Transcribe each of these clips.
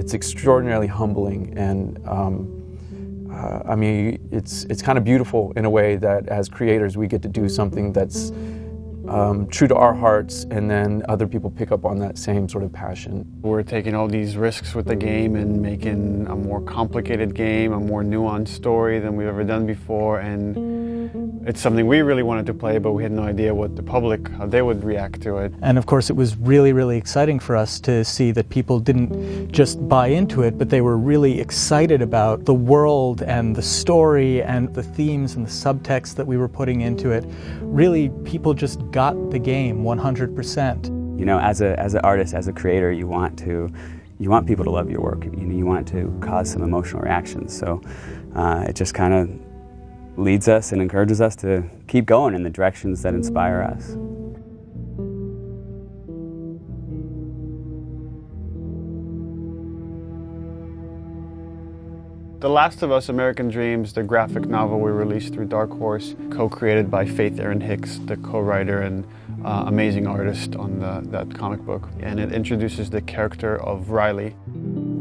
It's extraordinarily humbling, and I mean, it's kind of beautiful in a way that as creators we get to do something that's true to our hearts, and then other people pick up on that same sort of passion. We're taking all these risks with the game and making a more complicated game, a more nuanced story than we've ever done before, and it's something we really wanted to play, but we had no idea what the public, how they would react to it. And of course it was really, really exciting for us to see that people didn't just buy into it, but they were really excited about the world and the story and the themes and the subtext that we were putting into it. Really, people just got the game 100%. You know, as an artist, as a creator, you want people to love your work. You want to cause some emotional reactions. So it just kind of leads us and encourages us to keep going in the directions that inspire us. The Last of Us: American Dreams, the graphic novel we released through Dark Horse, co-created by Faith Erin Hicks, the co-writer and amazing artist on that comic book. And it introduces the character of Riley.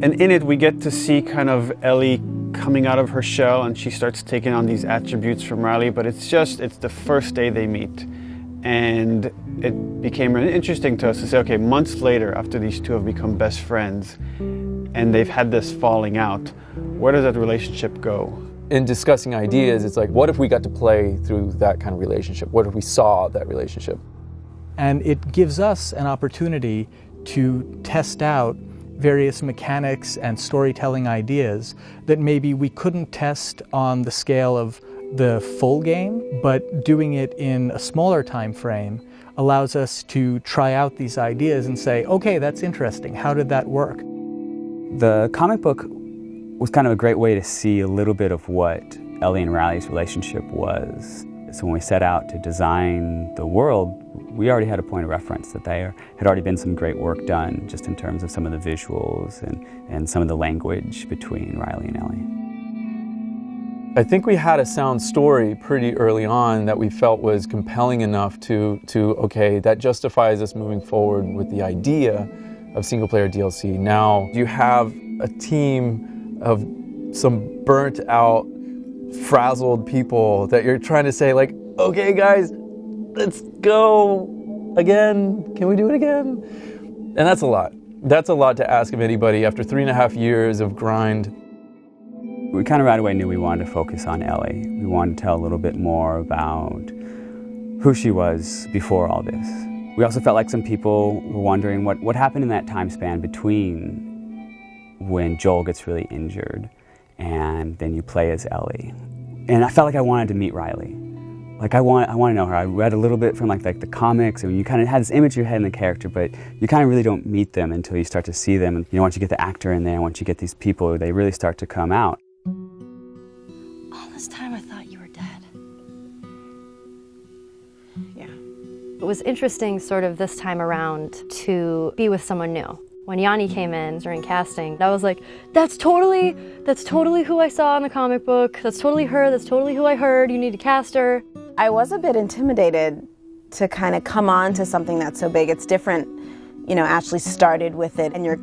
And in it we get to see kind of Ellie coming out of her shell, and she starts taking on these attributes from Riley, but it's the first day they meet. And it became really interesting to us to say, okay, months later, after these two have become best friends, and they've had this falling out, where does that relationship go? In discussing ideas, it's like, what if we got to play through that kind of relationship? What if we saw that relationship? And it gives us an opportunity to test out various mechanics and storytelling ideas that maybe we couldn't test on the scale of the full game, but doing it in a smaller time frame allows us to try out these ideas and say, okay, that's interesting. How did that work? The comic book was kind of a great way to see a little bit of what Ellie and Riley's relationship was. So when we set out to design the world, we already had a point of reference that there had already been some great work done just in terms of some of the visuals and some of the language between Riley and Ellie. I think we had a sound story pretty early on that we felt was compelling enough to okay, that justifies us moving forward with the idea of single-player DLC. Now you have a team of some burnt-out, frazzled people that you're trying to say, like, okay guys, let's go again. Can we do it again? And that's a lot. That's a lot to ask of anybody after 3.5 years of grind. We kind of right away knew we wanted to focus on Ellie. We wanted to tell a little bit more about who she was before all this. We also felt like some people were wondering what happened in that time span between when Joel gets really injured and then you play as Ellie. And I felt like I wanted to meet Riley. Like I want to know her. I read a little bit from like the comics, and you kind of had this image in your head in the character, but you kind of really don't meet them until you start to see them. And once you get the actor in there, once you get these people, they really start to come out. All this time I thought you were dead. Yeah. It was interesting sort of this time around to be with someone new. When Yanni came in during casting, I was like, that's totally who I saw in the comic book. That's totally her. That's totally who I heard. You need to cast her. I was a bit intimidated to kind of come on to something that's so big. It's different, Ashley started with it, and you're,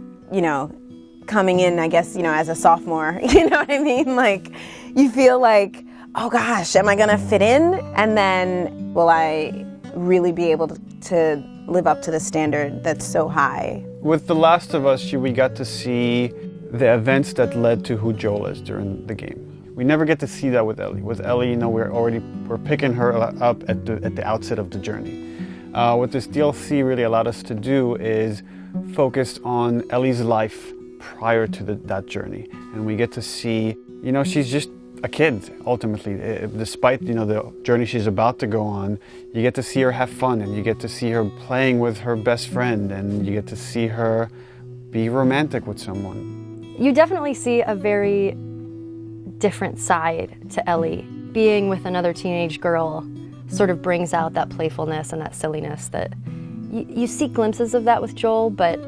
coming in, I guess, as a sophomore, you know what I mean? Like, you feel like, oh gosh, am I gonna fit in? And then, will I really be able to live up to the standard that's so high? With The Last of Us, we got to see the events that led to who Joel is during the game. We never get to see that with Ellie. With Ellie, we're picking her up at the outset of the journey. What this DLC really allowed us to do is focus on Ellie's life prior to that journey, and we get to see, she's just a kid ultimately. Despite the journey she's about to go on, you get to see her have fun, and you get to see her playing with her best friend, and you get to see her be romantic with someone. You definitely see a very different side to Ellie. Being with another teenage girl sort of brings out that playfulness and that silliness that you see glimpses of that with Joel, but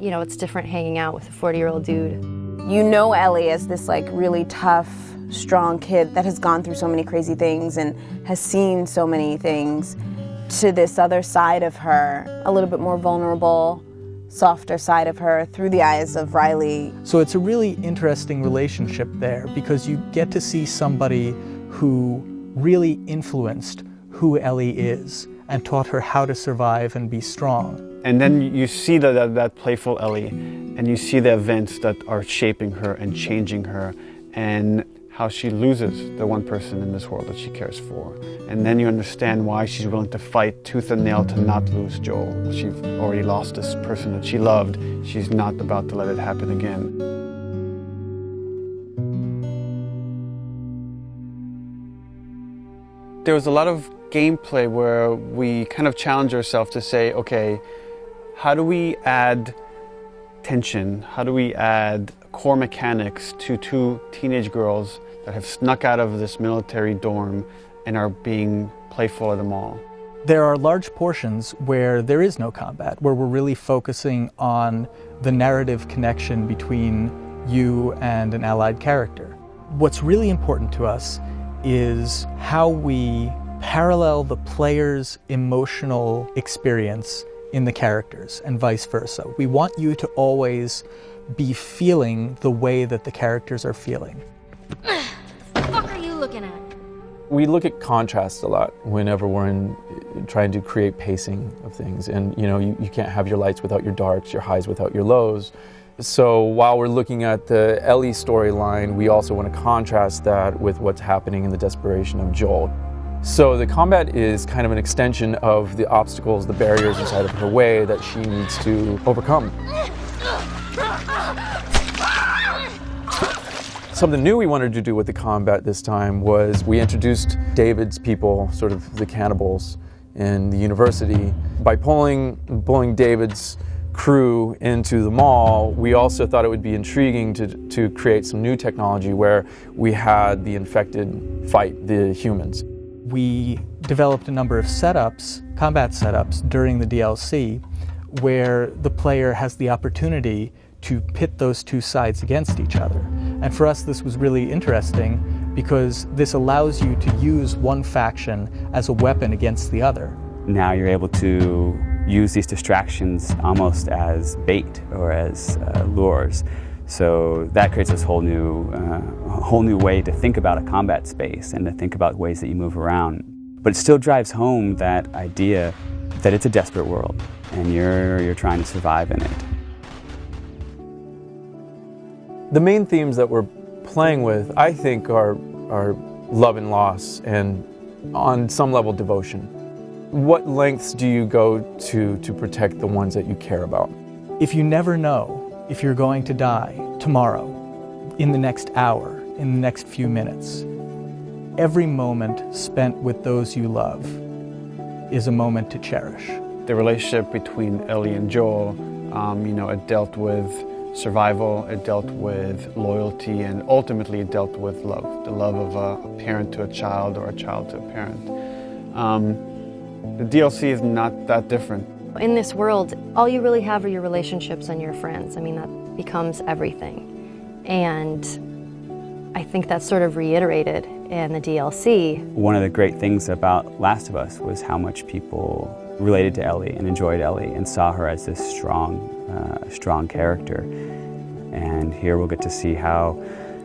it's different hanging out with a 40-year-old dude. You know Ellie as this really tough, strong kid that has gone through so many crazy things and has seen so many things, to this other side of her, a little bit more vulnerable, softer side of her through the eyes of Riley. So it's a really interesting relationship there because you get to see somebody who really influenced who Ellie is and taught her how to survive and be strong. And then you see that playful Ellie, and you see the events that are shaping her and changing her, and how she loses the one person in this world that she cares for. And then you understand why she's willing to fight tooth and nail to not lose Joel. She's already lost this person that she loved. She's not about to let it happen again. There was a lot of gameplay where we kind of challenge ourselves to say, okay, how do we add tension? How do we add core mechanics to two teenage girls that have snuck out of this military dorm and are being playful at the mall? There are large portions where there is no combat, where we're really focusing on the narrative connection between you and an allied character. What's really important to us is how we parallel the player's emotional experience in the characters and vice versa. We want you to always be feeling the way that the characters are feeling. What the fuck are you looking at? We look at contrast a lot whenever we're trying to create pacing of things. And you can't have your lights without your darks, your highs without your lows. So while we're looking at the Ellie storyline, we also want to contrast that with what's happening in the desperation of Joel. So the combat is kind of an extension of the obstacles, the barriers inside of her way that she needs to overcome. Something new we wanted to do with the combat this time was we introduced David's people, sort of the cannibals in the university. By pulling David's crew into the mall, we also thought it would be intriguing to create some new technology where we had the infected fight the humans. We developed a number of setups, combat setups, during the DLC where the player has the opportunity to pit those two sides against each other. And for us, this was really interesting because this allows you to use one faction as a weapon against the other. Now you're able to use these distractions almost as bait or as lures. So that creates this whole new way to think about a combat space and to think about ways that you move around. But it still drives home that idea that it's a desperate world and you're trying to survive in it. The main themes that we're playing with, I think, are love and loss and, on some level, devotion. What lengths do you go to protect the ones that you care about? If you never know if you're going to die tomorrow, in the next hour, in the next few minutes, every moment spent with those you love is a moment to cherish. The relationship between Ellie and Joel, it dealt with survival, it dealt with loyalty, and ultimately it dealt with love. The love of a parent to a child or a child to a parent. The DLC is not that different. In this world, all you really have are your relationships and your friends. I mean, that becomes everything. And I think that's sort of reiterated in the DLC. One of the great things about Last of Us was how much people related to Ellie and enjoyed Ellie and saw her as this strong character. And here we'll get to see how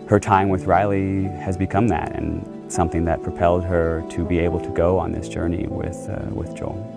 her time with Riley has become that and something that propelled her to be able to go on this journey with Joel.